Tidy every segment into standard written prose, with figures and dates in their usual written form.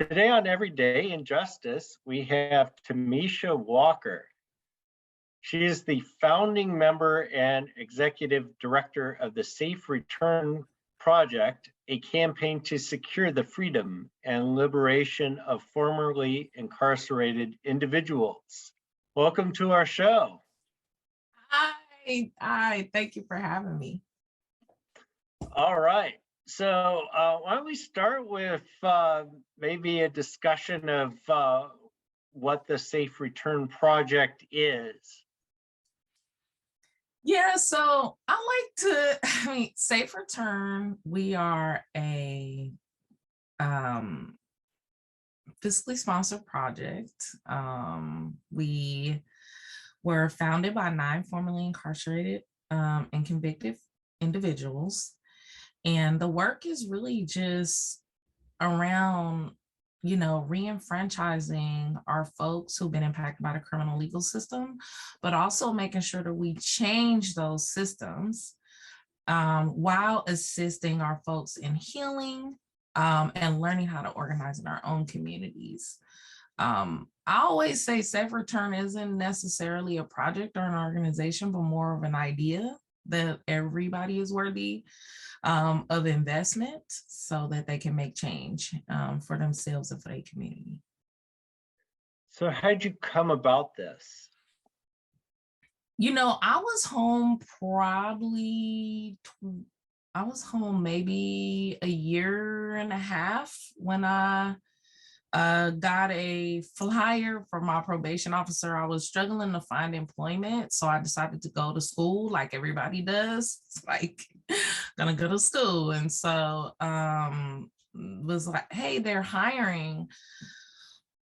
Today on Everyday Injustice, we have Tamisha Walker. She is the founding member and executive director of the Safe Return Project, a campaign to secure the freedom and liberation of formerly incarcerated individuals. Welcome to our show. Hi, thank you for having me. All right. So why don't we start with maybe a discussion of what the Safe Return Project is. Yeah, so Safe Return, we are a fiscally sponsored project. We were founded by 9 formerly incarcerated and convicted individuals. And the work is really just around, re-enfranchising our folks who've been impacted by the criminal legal system, but also making sure that we change those systems while assisting our folks in healing and learning how to organize in our own communities. I always say Safe Return isn't necessarily a project or an organization, but more of an idea that everybody is worthy of investment so that they can make change for themselves and for their community. So how'd you come about this? I was home maybe a year and a half when I got a flyer from my probation officer. I was struggling to find employment, so I decided to go to school like everybody does. It's like, gonna go to school. And so was like, hey, they're hiring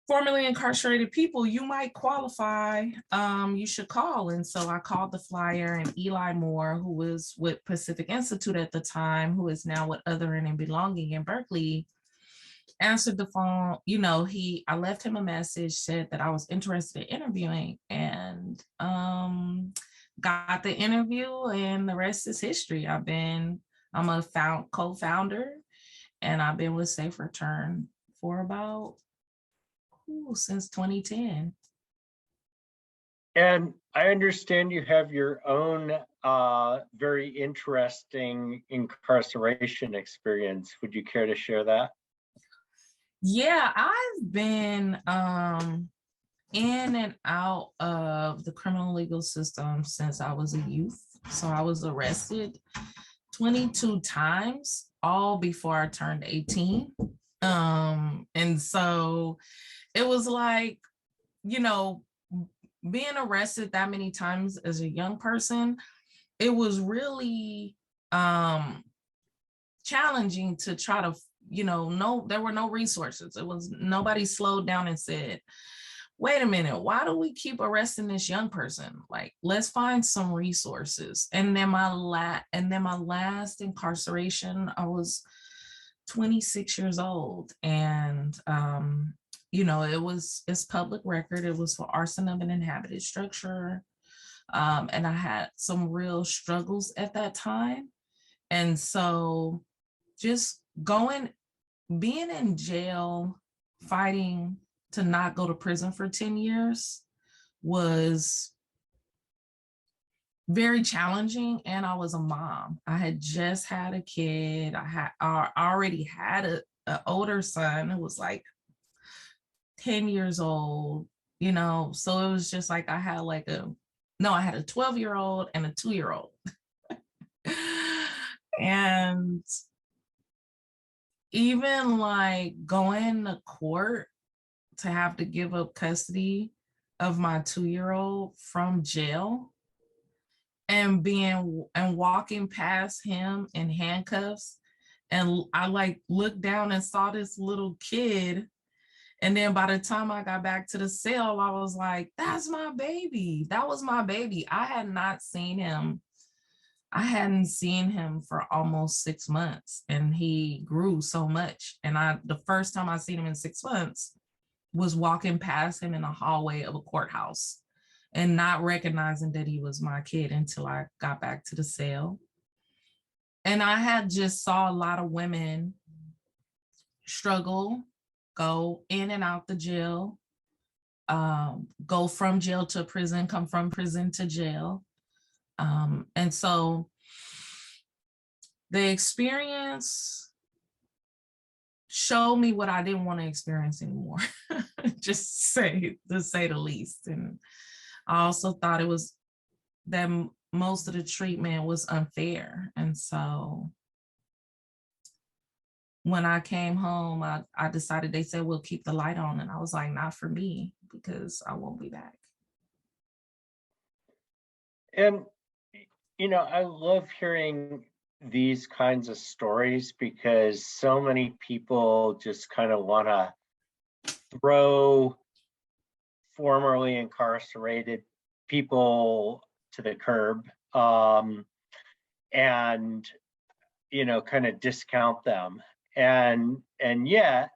formerly incarcerated people. You might qualify. You should call. And so I called the flyer, and Eli Moore, who was with Pacific Institute at the time, who is now with Othering and Belonging in Berkeley, answered the phone. I left him a message, said that I was interested in interviewing, and got the interview, and the rest is history. I'm a co-founder, and I've been with Safe Return for about since 2010. And I understand you have your own very interesting incarceration experience. Would you care to share that? Yeah, I've been in and out of the criminal legal system since I was a youth. So I was arrested 22 times, all before I turned 18. And so it was like, being arrested that many times as a young person, it was really challenging to try to, there were no resources. It was nobody slowed down and said, wait a minute, why do we keep arresting this young person? Like, let's find some resources. And then my last incarceration, I was 26 years old, and it's public record. It was for arson of an inhabited structure, and I had some real struggles at that time. And so just being in jail, fighting to not go to prison for 10 years was very challenging. And I was a mom. I had just had a kid. I already had an older son who was like 10 years old, so it was just like I had a 12-year-old and a 2-year-old. And even like going to court to have to give up custody of my 2-year-old from jail, and walking past him in handcuffs, and I looked down and saw this little kid. And then by the time I got back to the cell, I was like, that's my baby. That was my baby. I hadn't seen him for almost 6 months, and he grew so much. And the first time I seen him in 6 months was walking past him in the hallway of a courthouse and not recognizing that he was my kid until I got back to the cell. And I had just saw a lot of women struggle go in and out the jail, go from jail to prison, come from prison to jail. And so the experience showed me what I didn't want to experience anymore, just to say the least. And I also thought it was that most of the treatment was unfair. And so when I came home, I decided, they said, we'll keep the light on. And I was like, not for me, because I won't be back. And, I love hearing these kinds of stories because so many people just kind of want to throw formerly incarcerated people to the curb, and kind of discount them, and yet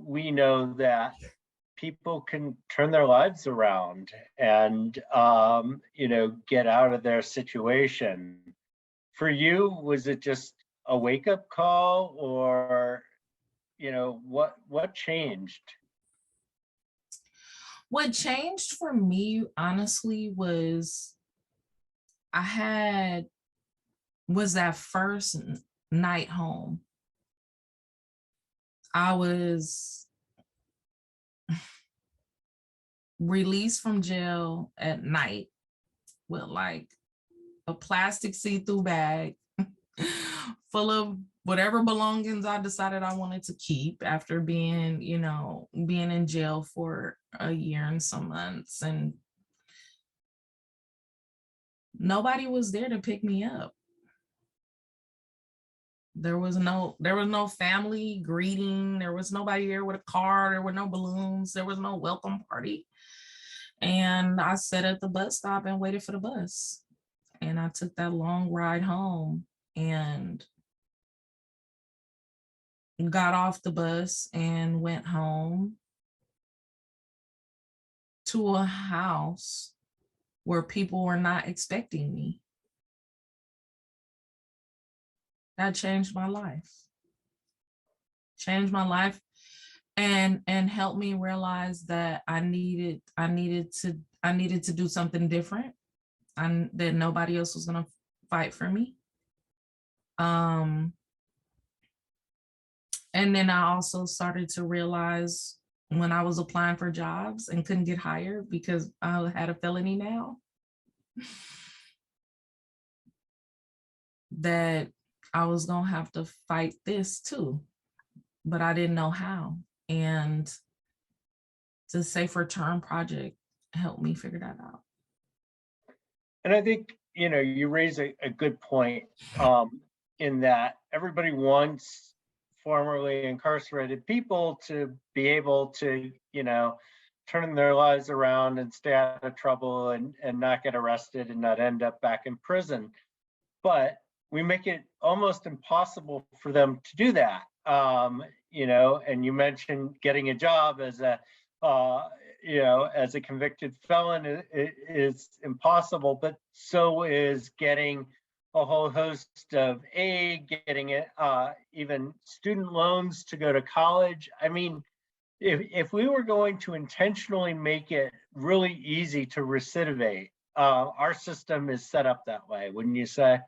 we know that people can turn their lives around and get out of their situation. For you, was it just a wake-up call, or what changed? What changed for me, honestly, was that first night home. I was released from jail at night with like a plastic see-through bag full of whatever belongings I decided I wanted to keep after being in jail for a year and some months, and nobody was there to pick me up. There was no family greeting. There was nobody there with a car. There were no balloons. There was no welcome party. And I sat at the bus stop and waited for the bus. And I took that long ride home and got off the bus and went home to a house where people were not expecting me. That changed my life. And helped me realize that I needed to do something different, and that nobody else was gonna fight for me. And then I also started to realize, when I was applying for jobs and couldn't get hired because I had a felony now, that I was gonna have to fight this too, but I didn't know how. And the Safe Return Project helped me figure that out. And I think, you raise a good point, in that everybody wants formerly incarcerated people to be able to, turn their lives around and stay out of trouble and not get arrested and not end up back in prison. But we make it almost impossible for them to do that. And you mentioned getting a job as a convicted felon is impossible, but so is getting a whole host of aid, getting it, even student loans to go to college. I mean, if we were going to intentionally make it really easy to recidivate, our system is set up that way, wouldn't you say?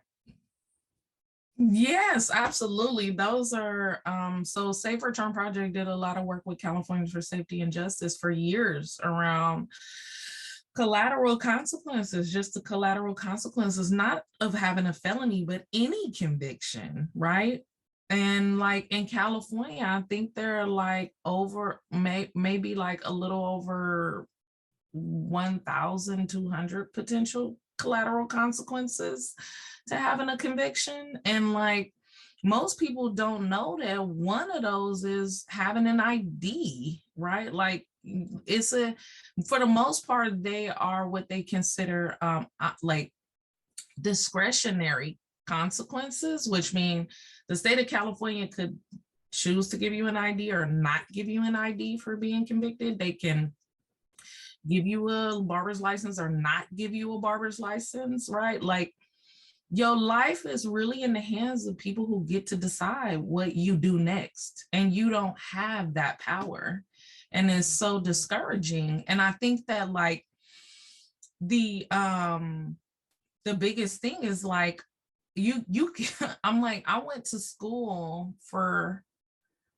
Yes, absolutely. Those are so Safe Return Project did a lot of work with Californians for Safety and Justice for years around collateral consequences, just the collateral consequences, not of having a felony, but any conviction, right? And like in California, I think there are like maybe like a little over 1,200 potential collateral consequences to having a conviction. And like most people don't know that one of those is having an ID, right? Like for the most part, they are what they consider like discretionary consequences, which mean the state of California could choose to give you an ID or not give you an ID for being convicted. They can give you a barber's license or not give you a barber's license, right? Like your life is really in the hands of people who get to decide what you do next, and you don't have that power, and it's so discouraging. And I think that like the biggest thing is like you I'm like, I went to school for,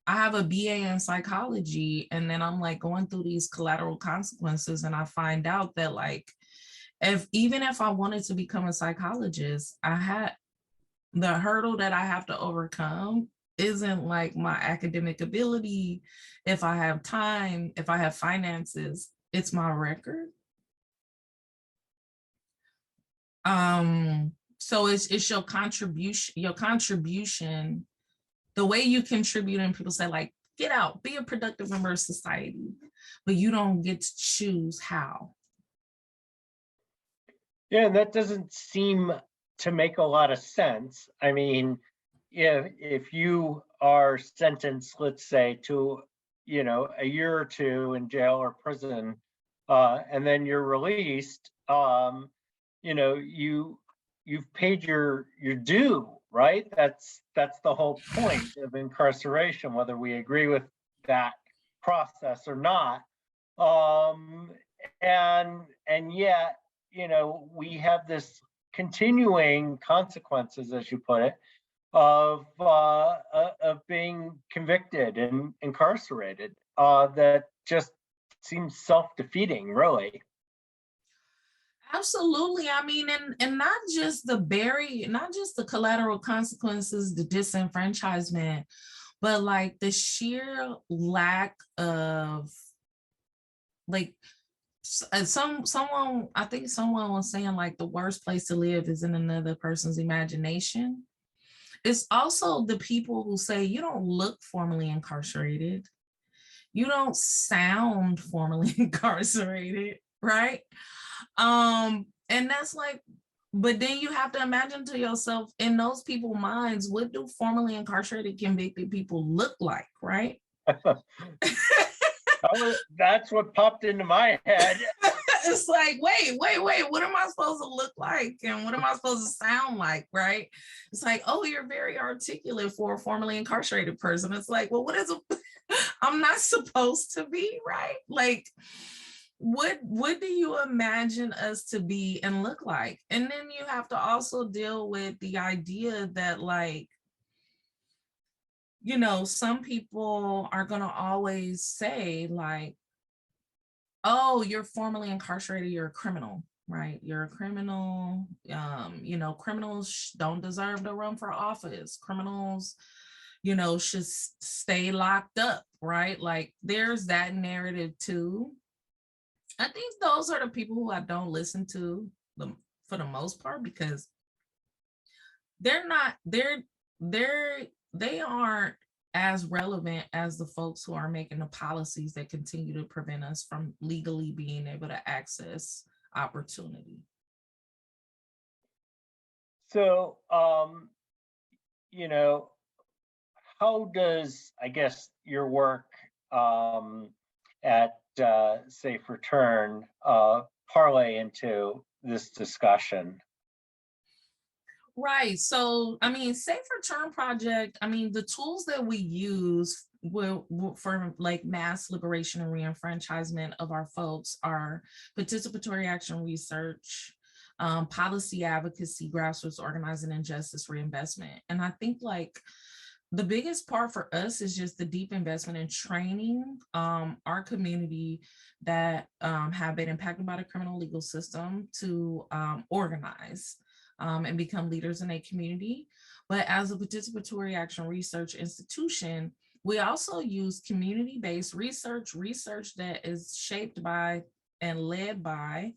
I have a BA in psychology, and then I'm like going through these collateral consequences, and I find out that like even if I wanted to become a psychologist, I had the hurdle that I have to overcome isn't like my academic ability, if I have time, if I have finances, it's my record. So it's your contribution, the way you contribute, and people say like, get out, be a productive member of society, but you don't get to choose how. Yeah, and that doesn't seem to make a lot of sense. I mean, if you are sentenced, let's say, to, a year or two in jail or prison, and then you're released, you've paid your due, right? That's the whole point of incarceration, whether we agree with that process or not. And yet, we have this continuing consequences, as you put it, of being convicted and incarcerated, that just seems self-defeating, really. Absolutely. I mean, and not just the collateral consequences, the disenfranchisement, but like the sheer lack of like someone, I think someone was saying like the worst place to live is in another person's imagination. It's also the people who say you don't look formally incarcerated, you don't sound formally incarcerated, right? And that's like, but then you have to imagine to yourself, in those people's minds, what do formerly incarcerated convicted people look like, right? That's what popped into my head. It's like, wait, what am I supposed to look like? And what am I supposed to sound like, right? It's like, oh, you're very articulate for a formerly incarcerated person. It's like, well, what is I'm not supposed to be, right? Like, what do you imagine us to be and look like? And then you have to also deal with the idea that like, some people are going to always say like, oh, you're formerly incarcerated, you're a criminal, right? You're a criminal. Criminals don't deserve to run for office. Criminals, should stay locked up, right? Like there's that narrative too. I think those are the people who I don't listen to for the most part, because they aren't as relevant as the folks who are making the policies that continue to prevent us from legally being able to access opportunity. So, how does, I guess, your work at Safe Return parlay into this discussion? Right. So, I mean, Safe Return Project, I mean, the tools that we use for like mass liberation and reenfranchisement of our folks are participatory action research, policy advocacy, grassroots organizing, and justice reinvestment. And I think like the biggest part for us is just the deep investment in training our community that have been impacted by the criminal legal system to organize and become leaders in a community. But as a participatory action research institution, we also use community-based research that is shaped by and led by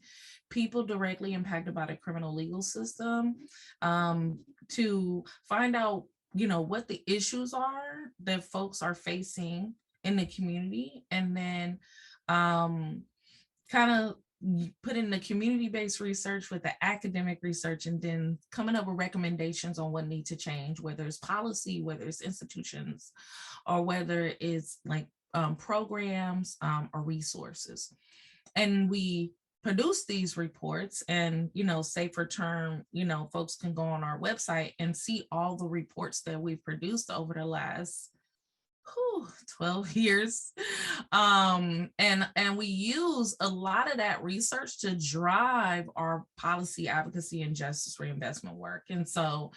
people directly impacted by the criminal legal system, to find out, what the issues are that folks are facing in the community, and then kind of put in the community-based research with the academic research, and then coming up with recommendations on what needs to change, whether it's policy, whether it's institutions, or whether it's like programs or resources. And we produce these reports, and safe return, folks can go on our website and see all the reports that we've produced over the last 12 years. And we use a lot of that research to drive our policy advocacy and justice reinvestment work. And so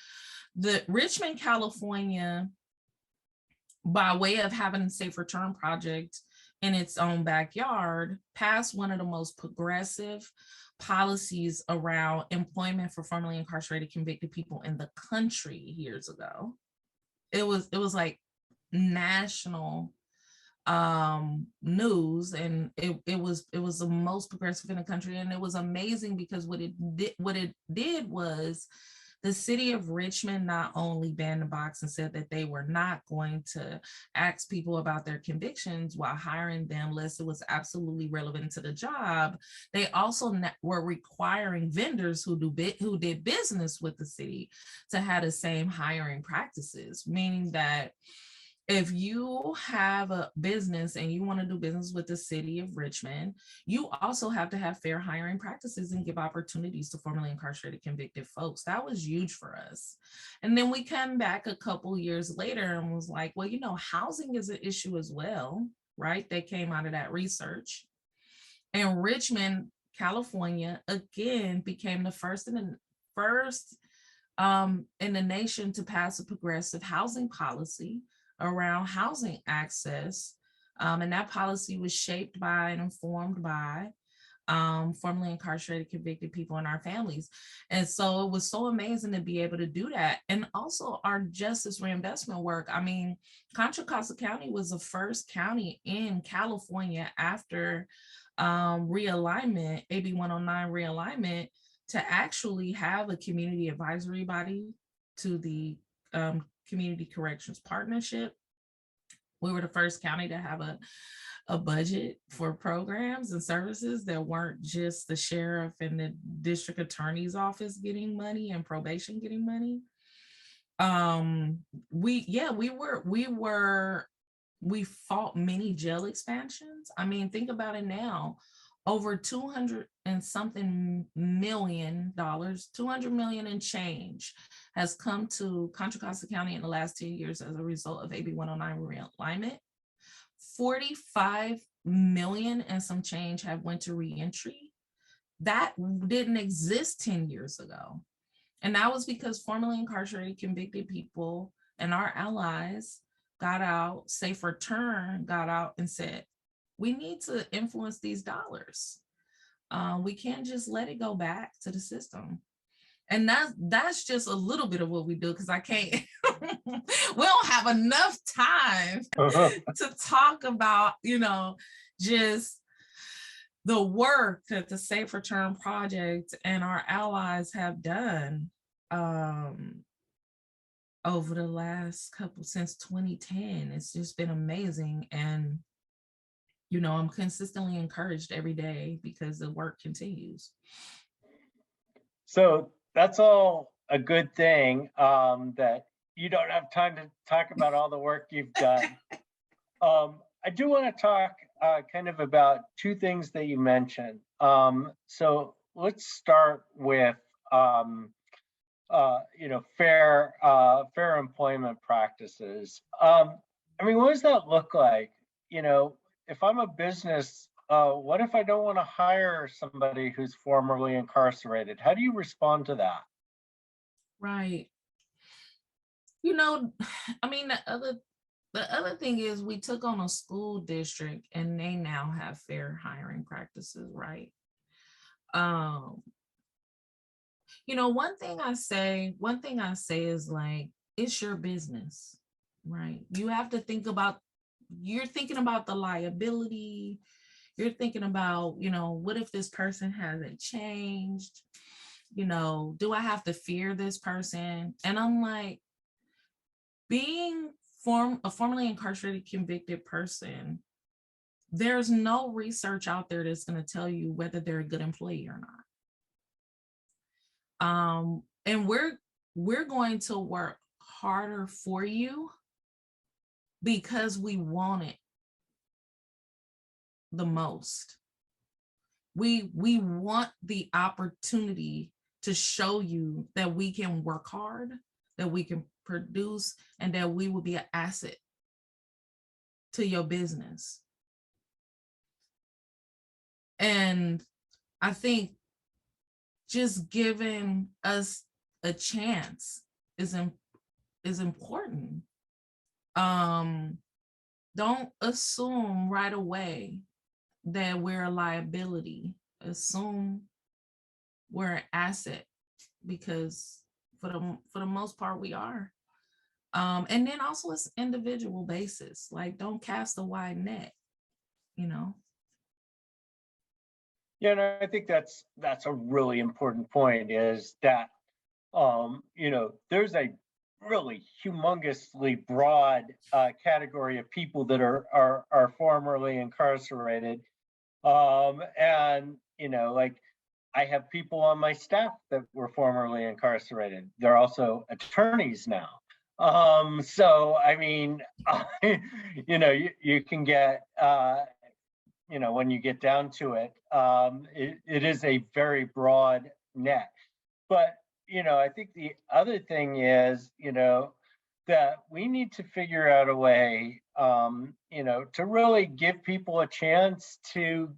the Richmond, California, by way of having a safe return project in its own backyard, passed one of the most progressive policies around employment for formerly incarcerated convicted people in the country years ago. It was like national news, and it was the most progressive in the country. And it was amazing because what it did was the city of Richmond not only banned the box and said that they were not going to ask people about their convictions while hiring them unless it was absolutely relevant to the job, they also were requiring vendors who did business with the city to have the same hiring practices, meaning that if you have a business and you want to do business with the city of Richmond, you also have to have fair hiring practices and give opportunities to formerly incarcerated convicted folks. That was huge for us. And then we come back a couple years later and was like, well, housing is an issue as well, right? That came out of that research. And Richmond, California, again, became the first in the nation to pass a progressive housing policy around housing access. And that policy was shaped by and informed by formerly incarcerated convicted people and our families. And so it was so amazing to be able to do that. And also our justice reinvestment work. I mean, Contra Costa County was the first county in California after realignment, AB 109 realignment, to actually have a community advisory body to the Community Corrections Partnership. We were the first county to have a budget for programs and services that weren't just the sheriff and the district attorney's office getting money and probation getting money. We fought many jail expansions. I mean, think about it now. Over 200 and something $million, 200 million and change has come to Contra Costa County in the last 10 years as a result of AB 109 realignment. 45 million and some change have went to reentry. That didn't exist 10 years ago. And that was because formerly incarcerated convicted people and our allies got out, Safe Return got out and said, we need to influence these dollars. We can't just let it go back to the system. And that's just a little bit of what we do, because I can't, we don't have enough time to talk about, just the work that the Safe Return Project and our allies have done over the last since 2010. It's just been amazing. And I'm consistently encouraged every day because the work continues. So that's all a good thing, that you don't have time to talk about all the work you've done. I do want to talk kind of about two things that you mentioned. So let's start with fair employment practices. I mean, what does that look like? If I'm a business, what if I don't want to hire somebody who's formerly incarcerated? How do you respond to that? Right. I mean, the other thing is we took on a school district and they now have fair hiring practices, right? One thing I say is like, it's your business, right? You have to think about, you're thinking about the liability. You're thinking about, what if this person hasn't changed? Do I have to fear this person? And I'm like, being a formerly incarcerated convicted person, there's no research out there that's going to tell you whether they're a good employee or not. And we're going to work harder for you because we want it the most. we want the opportunity to show you that we can work hard, that we can produce, and that we will be an asset to your business. And I think just giving us a chance is important. Don't assume right away that we're a liability. Assume we're an asset, because for the most part we are. And then also it's individual basis. Like, don't cast a wide net, you know. Yeah, and I think that's a really important point, is that there's a really humongously broad category of people that are formerly incarcerated. And like, I have people on my staff that were formerly incarcerated. They're also attorneys now. So I mean, you can get when you get down to it, it is a very broad net. But I think the other thing is, that we need to figure out a way, to really give people a chance to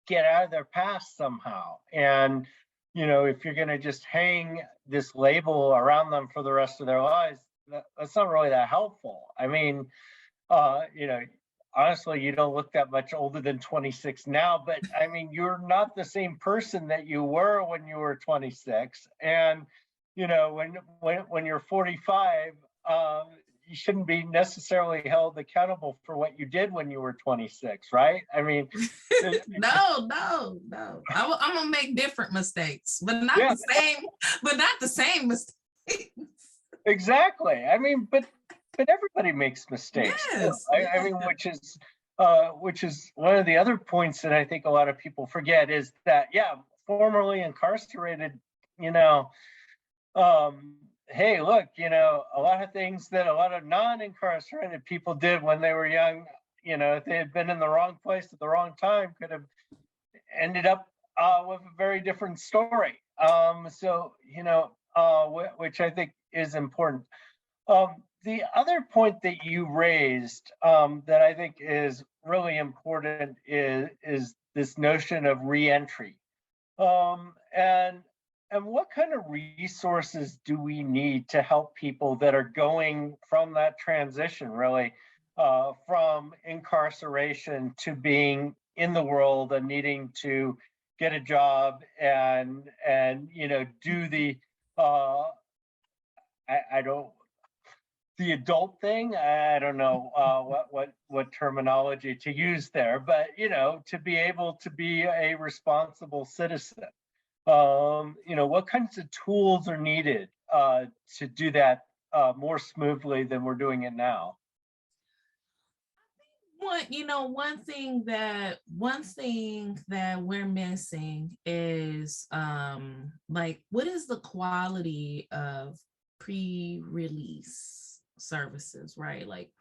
get out of their past somehow. And, if you're going to just hang this label around them for the rest of their lives, that's not really that helpful. I mean, honestly, you don't look that much older than 26 now, but I mean, you're not the same person that you were when you were 26. And, when you're 45, you shouldn't be necessarily held accountable for what you did when you were 26, right? I mean, no. I'm gonna make different mistakes, but not the same mistakes. Exactly. I mean, but everybody makes mistakes. Yes. I mean, which is one of the other points that I think a lot of people forget, is that, formerly incarcerated, hey, look, a lot of things that a lot of non-incarcerated people did when they were young, if they had been in the wrong place at the wrong time, could have ended up with a very different story. So, which I think is important. The other point that you raised, that I think is really important, is this notion of reentry. And what kind of resources do we need to help people that are going from that transition, really, from incarceration to being in the world and needing to get a job and do the I don't the adult thing. I don't know what terminology to use there, but to be able to be a responsible citizen. What kinds of tools are needed to do that more smoothly than we're doing it now? One thing that we're missing is like, what is the quality of pre-release services, right? Like,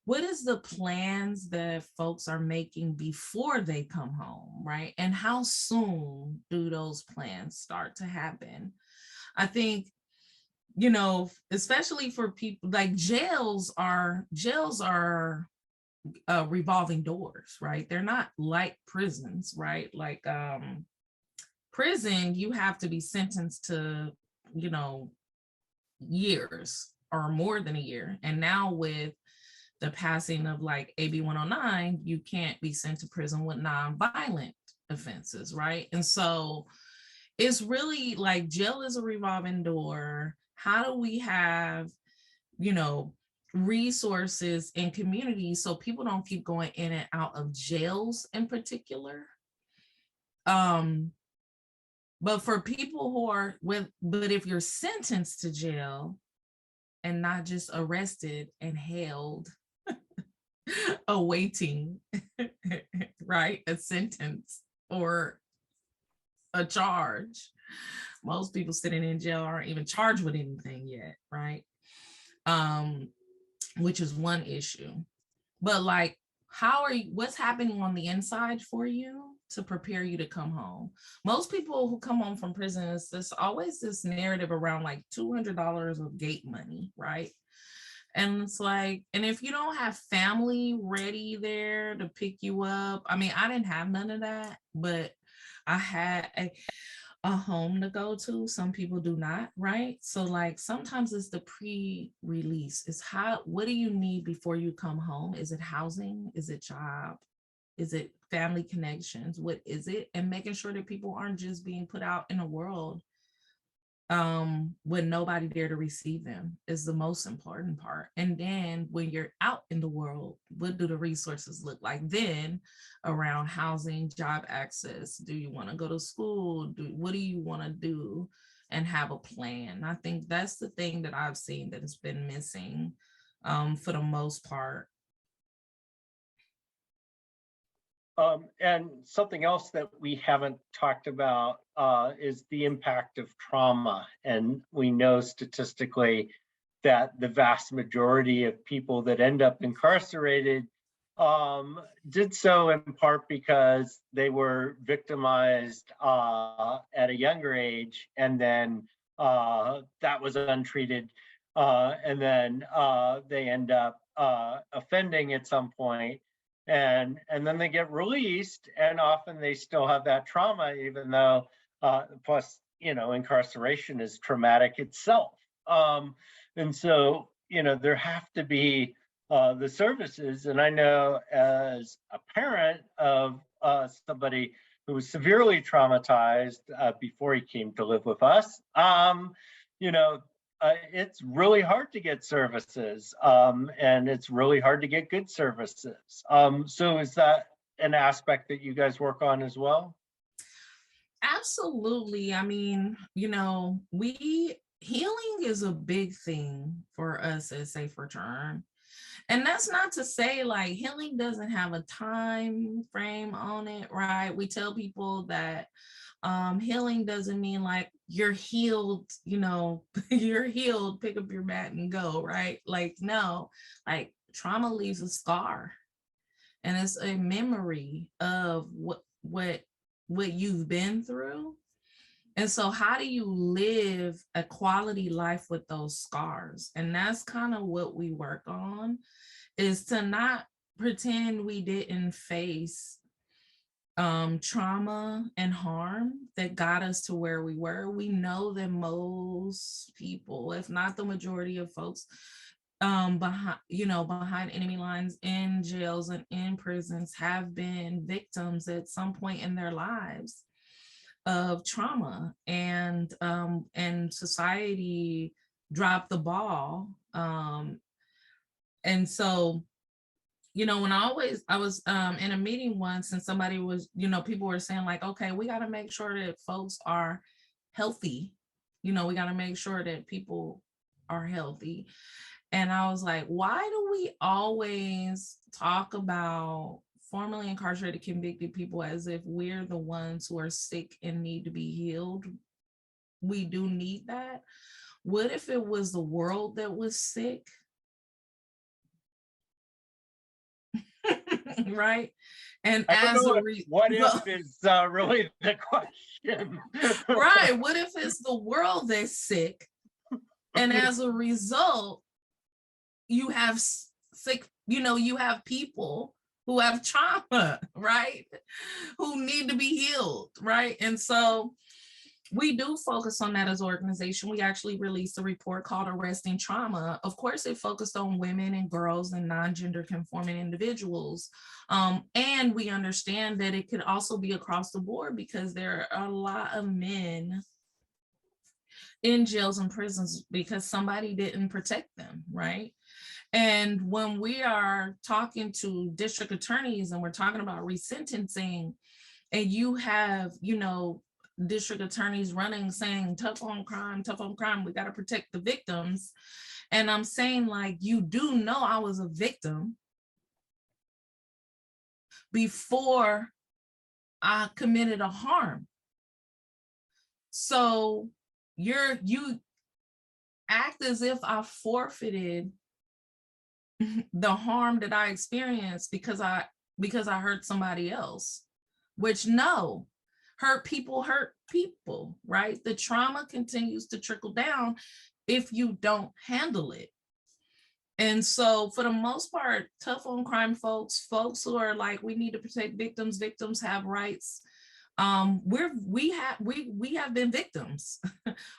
what is the plans that folks are making before they come home, right? And how soon do those plans start to happen? I think, especially for people, like, jails are revolving doors, right? They're not like prisons, right? Like prison, you have to be sentenced to, years or more than a year. And now with the passing of like AB 109, you can't be sent to prison with non-violent offenses, right? And so it's really like, jail is a revolving door. How do we have, resources in communities so people don't keep going in and out of jails in particular? But for people who are but if you're sentenced to jail and not just arrested and held awaiting right, a sentence or a charge, most people sitting in jail aren't even charged with anything yet, right? Which is one issue. But like, what's happening on the inside for you to prepare you to come home. Most people who come home from prison, there's always this narrative around like $200 of gate money, right? And it's like, and if you don't have family ready there to pick you up, I mean, I didn't have none of that, but I had a home to go to. Some people do not, right? So like sometimes it's the pre-release. It's what do you need before you come home? Is it housing? Is it job? Is it family connections? What is it? And making sure that people aren't just being put out in the world with nobody there to receive them is the most important part. And then when you're out in the world, what do the resources look like then around housing, job access? Do you want to go to school? What do you want to do? And have a plan. I think that's the thing that I've seen that has been missing for the most part. And something else that we haven't talked about is the impact of trauma. And we know statistically that the vast majority of people that end up incarcerated did so in part because they were victimized at a younger age, and then that was untreated, and then they end up offending at some point. And then they get released, and often they still have that trauma, even though plus incarceration is traumatic itself. And so there have to be the services. And I know as a parent of somebody who was severely traumatized before he came to live with us, it's really hard to get services, and it's really hard to get good services. So is that an aspect that you guys work on as well? Absolutely. I mean, healing is a big thing for us at Safe Return. And that's not to say like healing doesn't have a time frame on it, right? We tell people that healing doesn't mean like you're healed, you're healed, pick up your mat and go, right? Like, no, like trauma leaves a scar, and it's a memory of what you've been through. And so how do you live a quality life with those scars? And that's kind of what we work on, is to not pretend we didn't face trauma and harm that got us to where we were. We know that most people, if not the majority of folks, behind enemy lines in jails and in prisons have been victims at some point in their lives of trauma, and society dropped the ball. And so when I was in a meeting once, and somebody was, people were saying like, okay, we got to make sure that folks are healthy. We got to make sure that people are healthy. And I was like, why do we always talk about formerly incarcerated, convicted people as if we're the ones who are sick and need to be healed? We do need that. What if it was the world that was sick? Right? And as a what if is really the question. Right? What if it's the world that's sick, and as a result you have sick, you have people who have trauma, right, who need to be healed, right? And so we do focus on that as an organization. We actually released a report called Arresting Trauma. Of course, it focused on women and girls and non-gender conforming individuals. And we understand that it could also be across the board, because there are a lot of men in jails and prisons because somebody didn't protect them, right? And when we are talking to district attorneys and we're talking about resentencing, and you have, district attorneys running saying tough on crime, we got to protect the victims. And I'm saying, like, you do know I was a victim before I committed a harm. So you act as if I forfeited the harm that I experienced because I hurt somebody else. which no, hurt people, right? The trauma continues to trickle down if you don't handle it. And so for the most part, tough on crime folks who are like, we need to protect victims, victims have rights. We have been victims.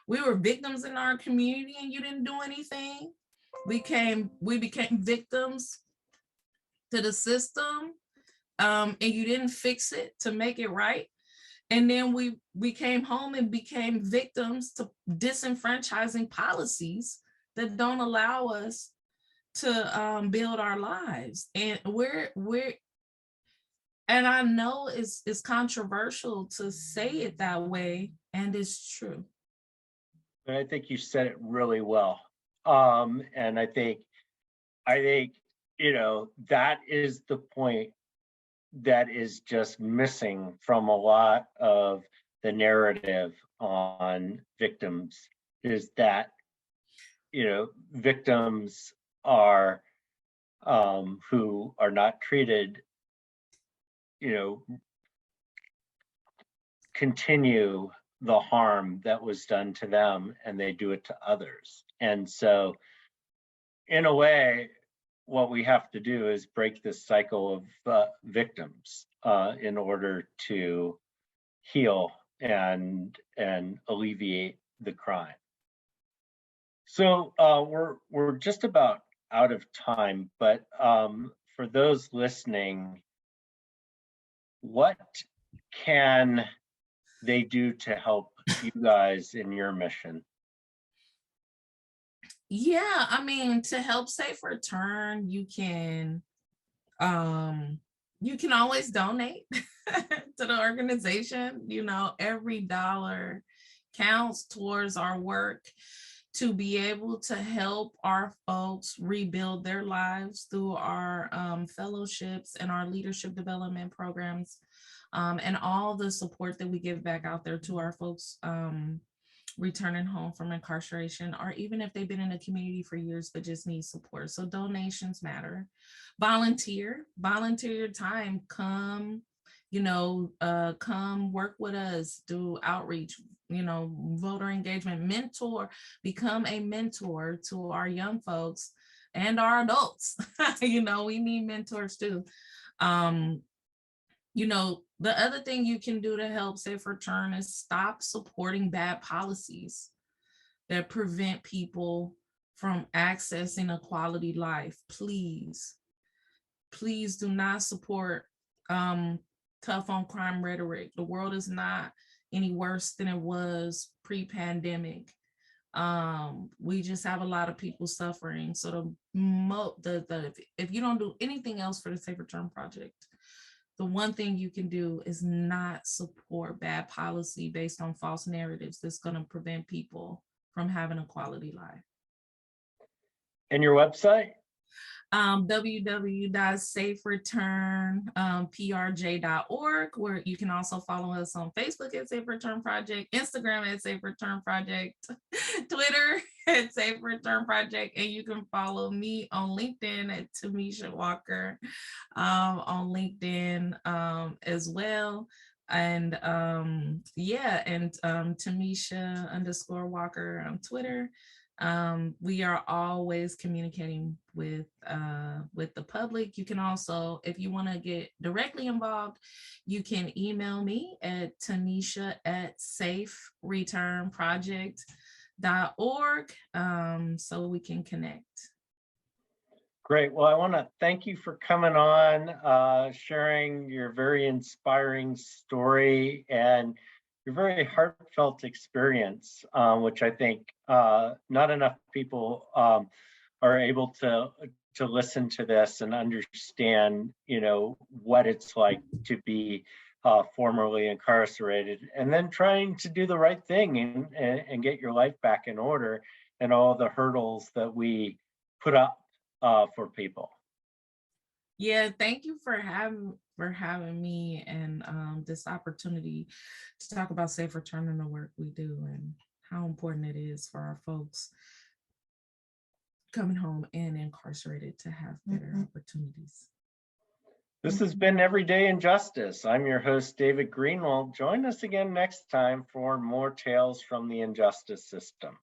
We were victims in our community and you didn't do anything. We became victims to the system, and you didn't fix it to make it right. And then we came home and became victims to disenfranchising policies that don't allow us to build our lives. And and I know it's controversial to say it that way, and it's true. But I think you said it really well. And I think, that is the point that is just missing from a lot of the narrative on victims, is that, victims are who are not treated, continue the harm that was done to them and they do it to others. And so in a way, what we have to do is break this cycle of victims in order to heal and alleviate the crime. So we're just about out of time, but for those listening, what can they do to help you guys in your mission? Yeah, I mean, to help Safe Return, you can always donate to the organization. Every dollar counts towards our work to be able to help our folks rebuild their lives through our fellowships and our leadership development programs, and all the support that we give back out there to our folks returning home from incarceration, or even if they've been in the community for years but just need support. So donations matter. Volunteer your time. Come work with us, do outreach, voter engagement, become a mentor to our young folks and our adults. We need mentors too. The other thing you can do to help Safe Return is stop supporting bad policies that prevent people from accessing a quality life. Please do not support tough on crime rhetoric. The world is not any worse than it was pre-pandemic. We just have a lot of people suffering. So if you don't do anything else for the Safe Return Project, the one thing you can do is not support bad policy based on false narratives that's going to prevent people from having a quality life. And your website? www.safereturnprj.org, where you can also follow us on Facebook at Safe Return Project, Instagram at Safe Return Project, Twitter at Safe Return Project, and you can follow me on LinkedIn at Tamisha Walker on LinkedIn as well. And Tamisha_Walker on Twitter. We are always communicating with the public. You can also, if you want to get directly involved, you can email me at Tamisha@safereturnproject.org, so we can connect. Great. Well, I want to thank you for coming on, sharing your very inspiring story and your very heartfelt experience, which I think not enough people are able to listen to this and understand, what it's like to be formerly incarcerated, and then trying to do the right thing and get your life back in order, and all the hurdles that we put up for people. Yeah, thank you for having me and this opportunity to talk about Safe Return and the work we do and how important it is for our folks coming home and incarcerated to have better opportunities. This has been Everyday Injustice. I'm your host, David Greenwald. Join us again next time for more tales from the injustice system.